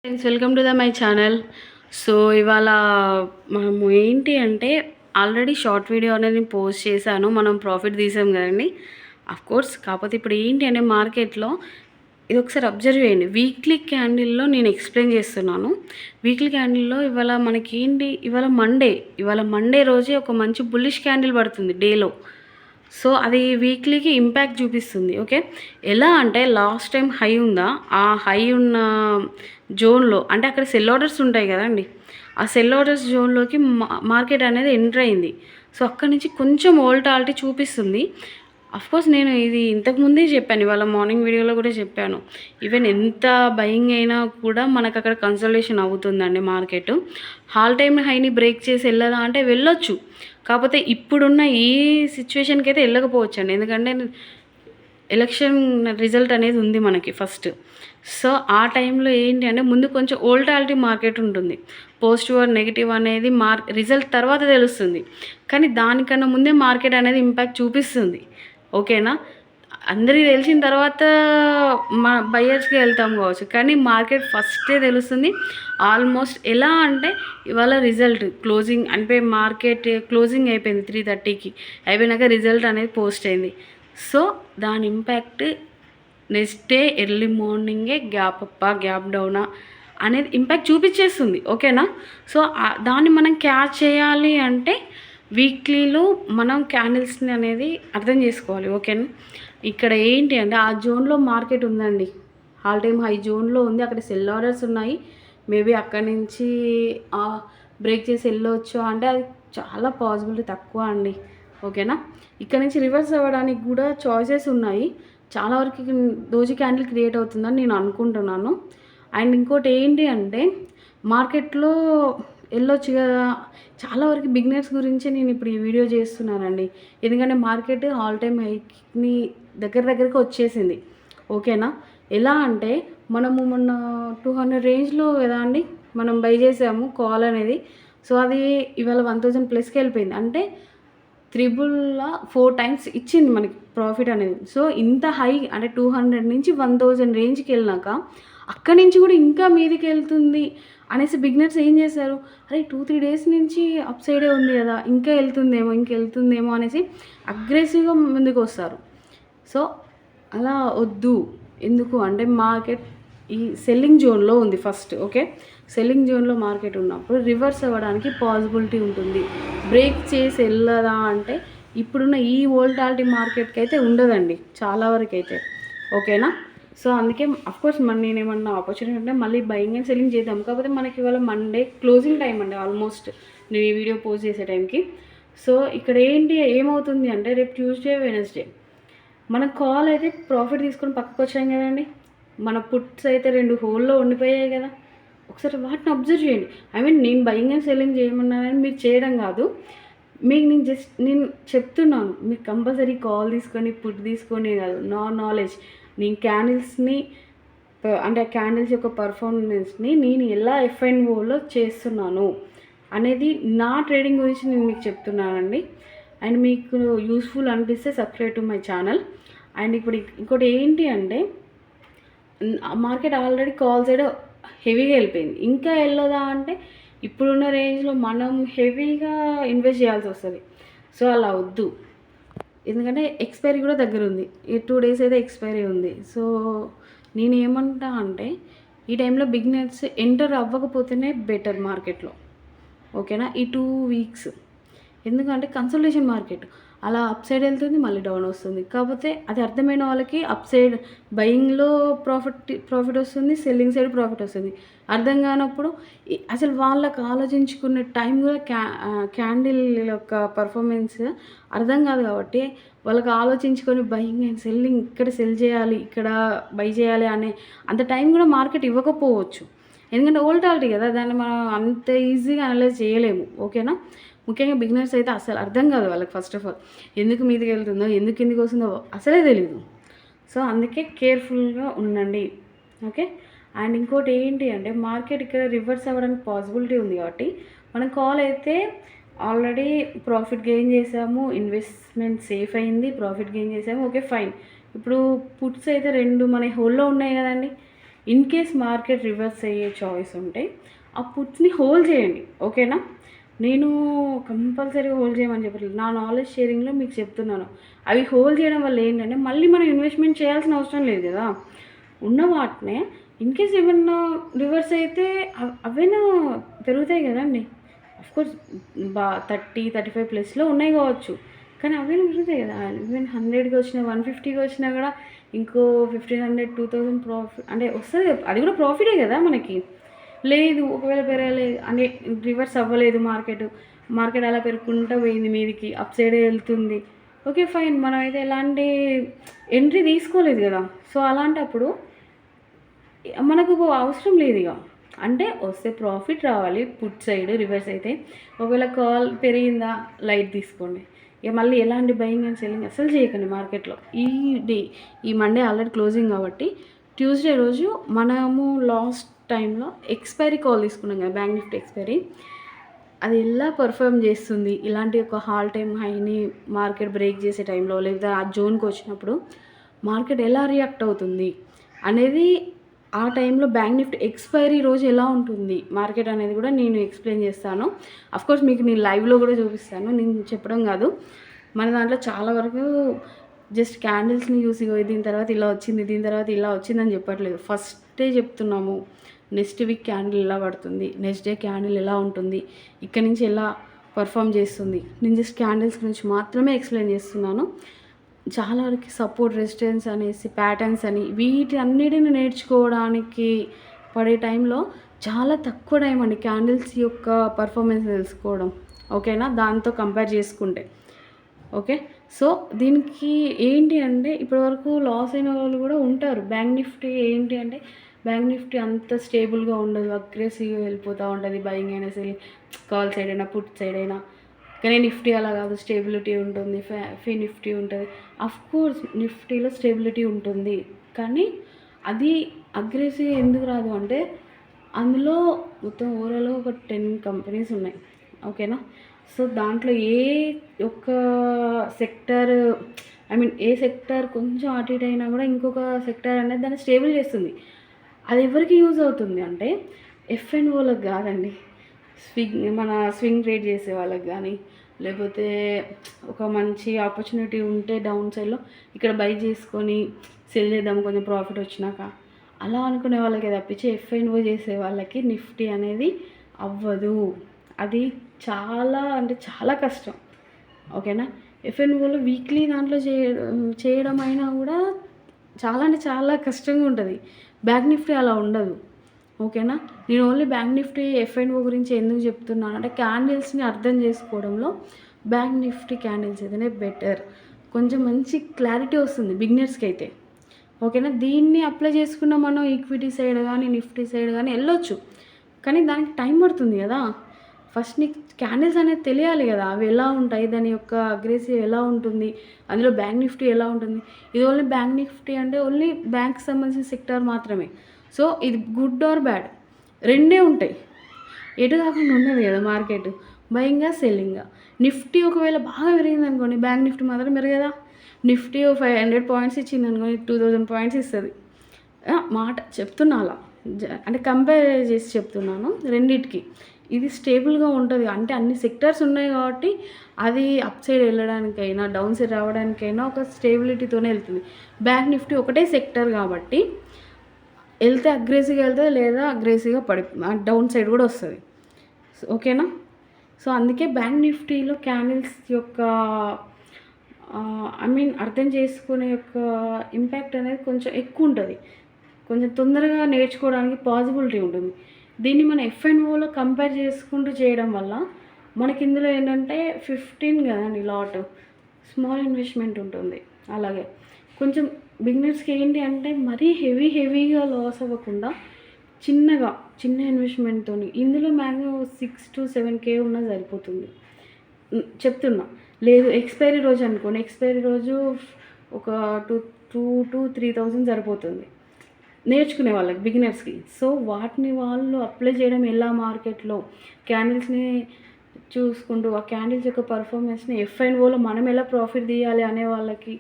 Friends, welcome to my channel. So ఇవాళ మనము ఏంటి అంటే ఆల్రెడీ షార్ట్ వీడియో అనేది నేను పోస్ట్ చేశాను. మనం ప్రాఫిట్ తీసాం కదండి, కోర్స్. కాకపోతే ఇప్పుడు ఏంటి అంటే మార్కెట్లో ఇది ఒకసారి అబ్జర్వ్ చేయండి. వీక్లీ క్యాండిల్లో నేను ఎక్స్ప్లెయిన్ చేస్తున్నాను. వీక్లీ క్యాండిల్లో ఇవాళ మనకి ఏంటి, ఇవాళ మండే రోజే ఒక మంచి బుల్లిష్ క్యాండిల్ పడుతుంది డేలో. సో అది వీక్లీకి ఇంపాక్ట్ చూపిస్తుంది. ఓకే, ఎలా అంటే లాస్ట్ టైం హై ఉందా, ఆ హై ఉన్న జోన్లో అంటే అక్కడ సెల్ ఆర్డర్స్ ఉంటాయి కదండి, ఆ సెల్ ఆర్డర్స్ జోన్లోకి మార్కెట్ అనేది ఎంటర్ అయింది. సో అక్కడి నుంచి కొంచెం వోల్టాలిటీ చూపిస్తుంది. కోర్స్ నేను ఇది ఇంతకుముందే చెప్పాను, ఇవాళ మార్నింగ్ వీడియోలో కూడా చెప్పాను. ఈవెన్ ఎంత బయింగ్ అయినా కూడా మనకు అక్కడ కన్సల్టేషన్ అవుతుందండి మార్కెట్. హాల్ టైమ్ హైని బ్రేక్ చేసి వెళ్ళదా అంటే వెళ్ళొచ్చు. కాకపోతే ఇప్పుడున్న ఈ సిచ్యువేషన్కి అయితే వెళ్ళకపోవచ్చు అండి, ఎందుకంటే ఎలక్షన్ రిజల్ట్ అనేది ఉంది మనకి ఫస్ట్. సో ఆ టైంలో ఏంటి అంటే ముందు కొంచెం వోల్టాలిటీ మార్కెట్ ఉంటుంది. పాజిటివ్ ఆర్ నెగిటివ్ అనేది రిజల్ట్ తర్వాత తెలుస్తుంది, కానీ దానికన్నా ముందే మార్కెట్ అనేది ఇంపాక్ట్ చూపిస్తుంది. ఓకేనా, అందరికీ తెలిసిన తర్వాత మా బయ్యర్స్కి వెళ్తాం కావచ్చు, కానీ మార్కెట్ ఫస్టే తెలుస్తుంది. ఆల్మోస్ట్ ఎలా అంటే ఇవాళ రిజల్ట్ క్లోజింగ్ అంటే మార్కెట్ క్లోజింగ్ అయిపోయింది 3:30కి, అయిపోయినాక రిజల్ట్ అనేది పోస్ట్ అయింది. సో దాని ఇంపాక్ట్ నెక్స్ట్ డే ఎర్లీ మార్నింగే గ్యాప్ అప్పా గ్యాప్ డౌనా అనేది ఇంపాక్ట్ చూపించేస్తుంది. ఓకేనా, సో దాన్ని మనం క్యాచ్ చేయాలి అంటే వీక్లీలో మనం క్యాండిల్స్ని అనేది అర్థం చేసుకోవాలి. ఓకేనా, ఇక్కడ ఏంటి అంటే ఆ జోన్లో మార్కెట్ ఉందండి, ఆల్ టైమ్ హై జోన్లో ఉంది. అక్కడ సెల్ ఆర్డర్స్ ఉన్నాయి. మేబీ అక్కడి నుంచి బ్రేక్ చేసి వెళ్ళవచ్చు అంటే అది చాలా పాసిబిలిటీ తక్కువ అండి. ఓకేనా, ఇక్కడ నుంచి రివర్స్ అవ్వడానికి కూడా చాయిసెస్ ఉన్నాయి. చాలా వరకు దోజీ క్యాండిల్ క్రియేట్ అవుతుందని నేను అనుకుంటున్నాను. అండ్ ఇంకోటి ఏంటి అంటే మార్కెట్లో వెళ్ళొచ్చు కదా, చాలా వరకు బిగినర్స్ గురించి నేను ఇప్పుడు ఈ వీడియో చేస్తున్నానండి. ఎందుకంటే మార్కెట్ ఆల్ టైమ్ హైని దగ్గరికి వచ్చేసింది. ఓకేనా, ఎలా అంటే మనము మొన్న 200 రేంజ్లో కదా అండి మనం బై చేసాము కాల్ అనేది. సో అది ఇవాళ 1000 ప్లస్కి వెళ్ళిపోయింది, అంటే 4 టైమ్స్ ఇచ్చింది మనకి ప్రాఫిట్ అనేది. సో ఇంత హై అంటే 200 నుంచి 1000 రేంజ్కి వెళ్ళినాక అక్కడి నుంచి కూడా ఇంకా మీదికి వెళ్తుంది అనేసి బిగినర్స్ ఏం చేశారు, అరే 2-3 డేస్ నుంచి అప్ సైడే ఉంది కదా, ఇంకా వెళ్తుందేమో అనేసి అగ్రెసివ్గా ముందుకు వస్తారు. సో అలా వద్దు. ఎందుకు అంటే మార్కెట్ ఈ సెల్లింగ్ జోన్లో ఉంది ఫస్ట్. ఓకే, సెల్లింగ్ జోన్లో మార్కెట్ ఉన్నప్పుడు రివర్స్ అవ్వడానికి పాసిబిలిటీ ఉంటుంది. బ్రేక్ చేసి వెళ్ళదా అంటే ఇప్పుడున్న ఈ వోల్టాలిటీ మార్కెట్కి అయితే ఉండదండి చాలా వరకు అయితే. ఓకేనా, సో అందుకే అఫ్కోర్స్ నేనేమన్నా ఆపర్చునిటీ ఉంటే మళ్ళీ బయింగ్ అండ్ సెల్లింగ్ చేద్దాం. కాకపోతే మనకి ఇవాళ మండే క్లోజింగ్ టైం అండి, ఆల్మోస్ట్ నేను ఈ వీడియో పోస్ట్ చేసే టైంకి. సో ఇక్కడ ఏమవుతుంది అంటే రేపు ట్యూస్డే వెనస్డే మన కాల్ అయితే ప్రాఫిట్ తీసుకొని పక్కకు వచ్చాం కదండి. మన పుట్స్ అయితే 2 హోల్లో ఉండిపోయాయి కదా. ఒకసారి వాటిని అబ్జర్వ్ చేయండి. నేను బయింగ్ అండ్ సెల్లింగ్ చేయమన్నానని మీరు చేయడం కాదు, మీకు నేను చెప్తున్నాను. మీకు కంపల్సరీ కాల్ తీసుకొని పుట్ తీసుకొని కాదు, నాలెడ్జ్. నేను క్యాండిల్స్ని అంటే ఆ క్యాండిల్స్ యొక్క పర్ఫార్మెన్స్ని నేను ఎలా F&Oలో చేస్తున్నాను అనేది నా ట్రేడింగ్ గురించి నేను మీకు చెప్తున్నానండి. అండ్ మీకు యూస్ఫుల్ అనిపిస్తే subscribe to my channel. And ఇప్పుడు ఇంకోటి ఏంటి అంటే మార్కెట్ ఆల్రెడీ కాల్ సైడ్ హెవీగా వెళ్ళిపోయింది, ఇంకా వెళ్ళదా అంటే ఇప్పుడున్న రేంజ్లో మనం హెవీగా ఇన్వెస్ట్ చేయాల్సి వస్తుంది. సో అలా వద్దు, ఎందుకంటే ఎక్స్పైరీ కూడా దగ్గర ఉంది. ఈ 2 డేస్ అయితే ఎక్స్పైరీ ఉంది. సో నేను ఏమంటా అంటే ఈ టైంలో బిగినర్స్ ఎంటర్ అవ్వకపోతేనే బెటర్ మార్కెట్లో. ఓకేనా, ఈ 2 వీక్స్ ఎందుకంటే కన్సల్టేషన్ మార్కెట్ అలా అప్ సైడ్ వెళ్తుంది, మళ్ళీ డౌన్ వస్తుంది. కాకపోతే అది అర్థమైన వాళ్ళకి అప్ సైడ్ బయింగ్లో ప్రాఫిట్ వస్తుంది, సెల్లింగ్ సైడ్ ప్రాఫిట్ వస్తుంది. అర్థం కానప్పుడు అసలు వాళ్ళకి ఆలోచించుకునే టైం కూడా క్యాండిల్ యొక్క పర్ఫార్మెన్స్ అర్థం కాదు. కాబట్టి వాళ్ళకి ఆలోచించుకొని బయింగ్ అండ్ సెల్లింగ్, ఇక్కడ సెల్ చేయాలి ఇక్కడ బై చేయాలి అనే అంత టైం కూడా మార్కెట్ ఇవ్వకపోవచ్చు. ఎందుకంటే వోల్టాలిటీ కదా, దాన్ని మనం అంత ఈజీగా అనలైజ్ చేయలేము. ఓకేనా, ముఖ్యంగా బిగినర్స్ అయితే అసలు అర్థం కాదు వాళ్ళకి. ఫస్ట్ ఆఫ్ ఆల్ ఎందుకు మీదకి వెళ్తుందో ఎందుకు కిందికి వస్తుందో అసలే తెలియదు. సో అందుకే కేర్ఫుల్గా ఉండండి. ఓకే, అండ్ ఇంకోటి ఏంటి అంటే మార్కెట్ ఇక్కడ రివర్స్ అవ్వడానికి పాసిబిలిటీ ఉంది. కాబట్టి మనం కాల్ అయితే ఆల్రెడీ ప్రాఫిట్ గెయిన్ చేసాము, ఇన్వెస్ట్మెంట్ సేఫ్ అయింది, ప్రాఫిట్ గెయిన్ చేసాము. Okay fine. ఇప్పుడు పుట్స్ అయితే 2 మన హోల్లో ఉన్నాయి కదండి. ఇన్ కేస్ మార్కెట్ రివర్స్ అయ్యే చాయిస్ ఉంటే ఆ పుట్స్ని హోల్డ్ చేయండి. ఓకేనా? నేను కంపల్సరీ హోల్డ్ చేయమని చెప్పట్లేదు, నా నాలెడ్జ్ షేరింగ్లో మీకు చెప్తున్నాను. అవి హోల్డ్ చేయడం వల్ల ఏంటంటే మళ్ళీ మనం ఇన్వెస్ట్మెంట్ చేయాల్సిన అవసరం లేదు కదా. ఉన్న వాటినే ఇన్ కేస్ ఏమన్నా రివర్స్ అయితే అవైనా పెరుగుతాయి కదండి. అఫ్కోర్స్ 30-35+ ఉన్నాయి కావచ్చు, కానీ అవైనా పెరుగుతాయి కదా. ఈవెన్ 100కి వచ్చినా 150కి వచ్చినా కూడా ఇంకో 1500-2000 ప్రాఫిట్ అంటే వస్తుంది. అది కూడా ప్రాఫిటే కదా మనకి. లేదు ఒకవేళ పెరగలేదు అంటే రివర్స్ అవ్వలేదు, మార్కెట్ అలా పెరుగుకుంటూ పోయింది మీదికి, అప్ సైడే వెళ్తుంది, ఓకే ఫైన్, మనం అయితే ఎలాంటి ఎంట్రీ తీసుకోలేదు కదా. సో అలాంటప్పుడు మనకు అవసరం లేదు ఇక. అంటే వస్తే ప్రాఫిట్ రావాలి పుట్ సైడ్ రివర్స్ అయితే. ఒకవేళ కాల్ పెరిగిందా లైట్ తీసుకోండి, ఇక మళ్ళీ ఎలాంటి బయింగ్ అండ్ సెల్లింగ్ అసలు చేయకండి మార్కెట్లో. ఈ మండే ఆల్రెడీ క్లోజింగ్ కాబట్టి ట్యూస్డే రోజు మనము లాస్ట్ టైంలో ఎక్స్పైరీ కాల్ తీసుకున్నాం కదా, బ్యాంక్ నిఫ్టీ ఎక్స్పైరీ. అది ఎలా పర్ఫామ్ చేస్తుంది, ఇలాంటి ఒక హాల్ టైం హైని మార్కెట్ బ్రేక్ చేసే టైంలో లేదా ఆ జోన్కి వచ్చినప్పుడు మార్కెట్ ఎలా రియాక్ట్ అవుతుంది అనేది, ఆ టైంలో బ్యాంక్ నిఫ్టీ ఎక్స్పైరీ రోజు ఎలా ఉంటుంది మార్కెట్ అనేది కూడా నేను ఎక్స్ప్లెయిన్ చేస్తాను. అఫ్కోర్స్ మీకు నేను లైవ్లో కూడా చూపిస్తాను, నేను చెప్పడం కాదు. మన దాంట్లో చాలా వరకు జస్ట్ క్యాండిల్స్ని చూసి దీని తర్వాత ఇలా వచ్చింది, దీని తర్వాత ఇలా వచ్చిందని చెప్పట్లేదు. ఫస్టే చెప్తున్నాము, నెక్స్ట్ వీక్ క్యాండిల్ ఎలా పడుతుంది, నెక్స్ట్ డే క్యాండిల్ ఎలా ఉంటుంది, ఇక్కడ నుంచి ఎలా పర్ఫామ్ చేస్తుంది. నేను జస్ట్ క్యాండిల్స్ గురించి మాత్రమే ఎక్స్ప్లెయిన్ చేస్తున్నాను. చాలా వరకు సపోర్ట్, రెసిస్టెన్స్ అనేసి ప్యాటర్న్స్ అని వీటి అన్నిటిని నేర్చుకోవడానికి పడే టైంలో చాలా తక్కువ టైం అండి క్యాండిల్స్ యొక్క పర్ఫార్మెన్స్ తెలుసుకోవడం. ఓకేనా? దాంతో కంపేర్ చేసుకుంటే ఓకే. సో దీనికి ఏంటి అంటే ఇప్పటివరకు లాస్ అయిన వాళ్ళు కూడా ఉంటారు. బ్యాంక్ నిఫ్టీ ఏంటి అంటే బ్యాంక్ నిఫ్టీ అంత స్టేబుల్గా ఉండదు, అగ్రెసివ్గా వెళ్ళిపోతూ ఉంటుంది. బయింగ్ అయినా సరే, కాల్ సైడ్ అయినా పుట్ సైడ్ అయినా. కానీ నిఫ్టీ అలా కాదు, స్టేబిలిటీ ఉంటుంది, ఫీ నిఫ్టీ ఉంటుంది. అఫ్కోర్స్ నిఫ్టీలో స్టేబిలిటీ ఉంటుంది, కానీ అది అగ్రెసివ్ ఎందుకు రాదు అంటే అందులో మొత్తం ఓవరాల్గా ఒక 10 కంపెనీస్ ఉన్నాయి. ఓకేనా? సో దాంట్లో ఏ ఒక్క సెక్టర్ ఏ సెక్టర్ కొంచెం అటు ఇటు అయినా కూడా ఇంకొక సెక్టర్ అనేది దాన్ని స్టేబుల్ చేస్తుంది. అది ఎవరికి యూజ్ అవుతుంది అంటే F&Oలకు కాదండి, మన స్వింగ్ ట్రేడ్ చేసే వాళ్ళకి కానీ, లేకపోతే ఒక మంచి ఆపర్చునిటీ ఉంటే డౌన్ సైడ్లో ఇక్కడ బై చేసుకొని సెల్ చేద్దాం కొంచెం ప్రాఫిట్ వచ్చినాక అలా అనుకునే వాళ్ళకి తప్పించి F&O చేసే వాళ్ళకి నిఫ్టీ అనేది అవ్వదు. అది చాలా అంటే చాలా కష్టం. ఓకేనా? F&Oలో వీక్లీ దాంట్లో చేయడం అయినా కూడా చాలా అంటే చాలా కష్టంగా ఉంటుంది. బ్యాంక్ నిఫ్టీ అలా ఉండదు. ఓకేనా? నేను ఓన్లీ బ్యాంక్ నిఫ్టీ F&O గురించి ఎందుకు చెప్తున్నాను అంటే క్యాండిల్స్ని అర్థం చేసుకోవడంలో బ్యాంక్ నిఫ్టీ క్యాండిల్స్ ఏదైనా బెటర్, కొంచెం మంచి క్లారిటీ వస్తుంది బిగినర్స్కి అయితే. ఓకేనా? దీన్ని అప్లై చేసుకున్న మనం ఈక్విటీ సైడ్ కానీ నిఫ్టీ సైడ్ కానీ వెళ్ళొచ్చు, కానీ దానికి టైం పడుతుంది కదా. ఫస్ట్ నీకు క్యాండిల్స్ అనేది తెలియాలి కదా, అవి ఎలా ఉంటాయి, దాని యొక్క అగ్రెసివ్ ఎలా ఉంటుంది, అందులో బ్యాంక్ నిఫ్టీ ఎలా ఉంటుంది. ఇది ఓన్లీ బ్యాంక్ నిఫ్టీ అంటే ఓన్లీ బ్యాంక్కి సంబంధించిన సెక్టర్ మాత్రమే. సో ఇది గుడ్ ఆర్ బ్యాడ్ రెండే ఉంటాయి, ఎటు కాకుండా ఉండదు కదా మార్కెట్, బయింగ్గా సెల్లింగ్గా. నిఫ్టీ ఒకవేళ బాగా పెరిగింది అనుకోండి, బ్యాంక్ నిఫ్టీ మాత్రం పెరగదా. నిఫ్టీ 500 పాయింట్స్ ఇచ్చింది అనుకోండి, 2000 పాయింట్స్ ఇస్తుంది. మాట చెప్తున్నా అలా అంటే కంపేర్ చేసి చెప్తున్నాను రెండిటికి. ఇది స్టేబుల్గా ఉంటుంది అంటే అన్ని సెక్టర్స్ ఉన్నాయి కాబట్టి అది అప్ సైడ్ వెళ్ళడానికైనా డౌన్ సైడ్ రావడానికైనా ఒక స్టేబిలిటీతోనే వెళ్తుంది. బ్యాంక్ నిఫ్టీ ఒకటే సెక్టర్ కాబట్టి వెళ్తే అగ్రెసివ్గా వెళ్తుంది, లేదా అగ్రెసివ్గా డౌన్ సైడ్ కూడా వస్తుంది. ఓకేనా? సో అందుకే బ్యాంక్ నిఫ్టీలో క్యాండిల్స్ యొక్క అర్థం చేసుకునే యొక్క ఇంపాక్ట్ అనేది కొంచెం ఎక్కువ ఉంటుంది, కొంచెం తొందరగా నేర్చుకోవడానికి పాసిబిలిటీ ఉంటుంది. దీన్ని మన F&Oలో కంపేర్ చేసుకుంటూ చేయడం వల్ల మనకి ఇందులో ఏంటంటే 15 కదండి లాట్, స్మాల్ ఇన్వెస్ట్మెంట్ ఉంటుంది. అలాగే కొంచెం బిగినర్స్కి ఏంటి అంటే మరీ హెవీగా లాస్ అవ్వకుండా చిన్న ఇన్వెస్ట్మెంట్తో ఇందులో మ్యాక్సిమం 6-7K ఉన్నా సరిపోతుంది చెప్తున్నా. లేదు ఎక్స్పైరీ రోజు అనుకోండి, ఎక్స్పైరీ రోజు ఒక 2,000-3,000 సరిపోతుంది నేర్చుకునే వాళ్ళకి బిగినర్స్కి. సో వాటిని వాళ్ళు అప్లై చేయడం ఎలా మార్కెట్లో క్యాండిల్స్ని చూసుకుంటూ ఆ క్యాండిల్స్ యొక్క పర్ఫార్మెన్స్ని F&Oలో మనం ఎలా ప్రాఫిట్ తీయాలి అనే వాళ్ళకి,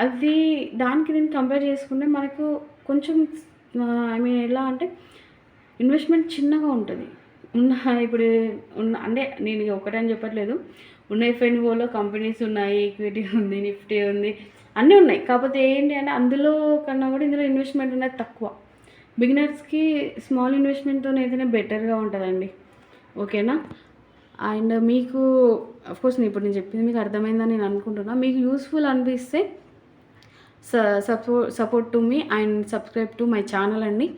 అది దానికి దీన్ని కంపేర్ చేసుకుంటే మనకు కొంచెం ఐ మీన్ ఎలా అంటే ఇన్వెస్ట్మెంట్ చిన్నగా ఉంటుంది. ఉన్న ఇప్పుడు అంటే నేను ఒకటని చెప్పట్లేదు. ఉన్న ఎఫ్ఎన్ఓలో కంపెనీస్ ఉన్నాయి, ఈక్విటీ ఉంది, నిఫ్టీ ఉంది, అన్నీ ఉన్నాయి. కాకపోతే ఏంటి అంటే అందులో కన్నా కూడా ఇందులో ఇన్వెస్ట్మెంట్ అనేది తక్కువ. బిగినర్స్కి స్మాల్ ఇన్వెస్ట్మెంట్తో అయితేనే బెటర్గా ఉంటుందండి. ఓకేనా? అండ్ మీకు అఫ్కోర్స్ ఇప్పుడు నేను చెప్పింది మీకు అర్థమైందని నేను అనుకుంటున్నా. మీకు యూస్ఫుల్ అనిపిస్తే support to me and subscribe to my channel అండి.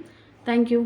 Thank you.